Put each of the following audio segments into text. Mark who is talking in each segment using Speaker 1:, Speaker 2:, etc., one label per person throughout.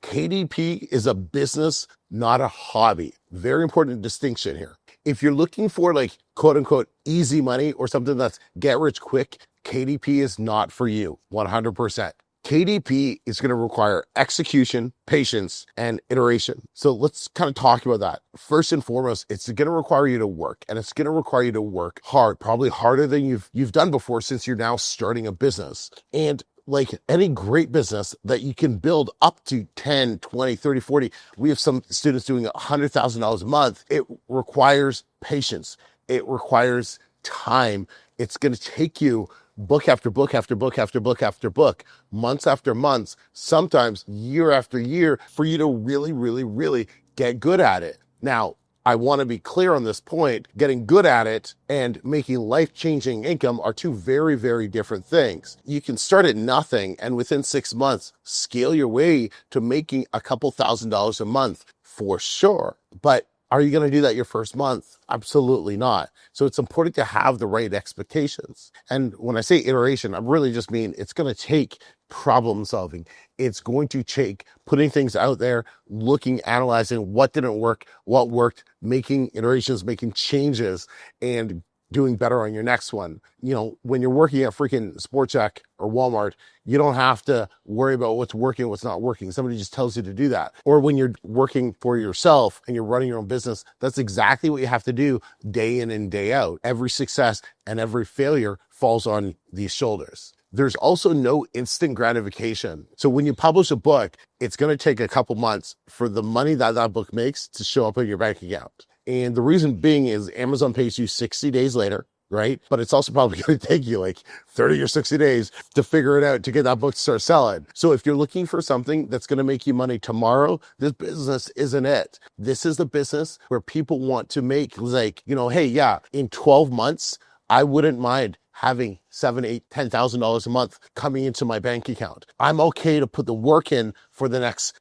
Speaker 1: KDP is a business, not a hobby. Very important distinction here. If you're looking for like quote unquote easy money or something that's get rich quick, KDP is not for you 100%. KDP is going to require execution, patience, and iteration. So let's kind of talk about that. First and foremost, it's going to require you to work, and it's going to require you to work hard, probably harder than you've done before since you're now starting a business. And like any great business that you can build up to 10, 20, 30, 40. We have some students doing $100,000 a month. It requires patience. It requires time. It's going to take you book after book after book after book after book, months after months, sometimes year after year for you to really, really, really get good at it. Now, I want to be clear on this point. Getting good at it and making life-changing income are two very, very different things. You can start at nothing and within 6 months, scale your way to making a couple $1,000s a month for sure. But are you going to do that your first month? Absolutely not. So it's important to have the right expectations. And when I say iteration, I really just mean it's going to take problem solving. It's going to take putting things out there, looking, analyzing what didn't work, what worked, making iterations, making changes, and doing better on your next one. You know, when you're working at freaking Sport Chek or Walmart, you don't have to worry about what's working, what's not working. Somebody just tells you to do that. Or when you're working for yourself and you're running your own business, that's exactly what you have to do day in and day out. Every success and every failure falls on these shoulders. There's also no instant gratification. So when you publish a book, it's going to take a couple months for the money that that book makes to show up in your bank account. And the reason being is Amazon pays you 60 days later, right? But it's also probably going to take you like 30 or 60 days to figure it out to get that book to start selling. So if you're looking for something that's going to make you money tomorrow, this business isn't it. This is the business where people want to make like, you know, hey, yeah, in 12 months, I wouldn't mind having $7,000, $8,000, $10,000 a month coming into my bank account. I'm okay to put the work in for the next,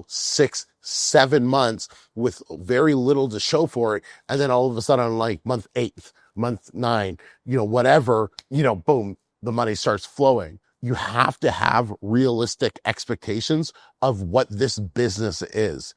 Speaker 1: 6, 7 months with very little to show for it. And then all of a sudden, like month 8, month 9, whatever, boom, the money starts flowing. You have to have realistic expectations of what this business is.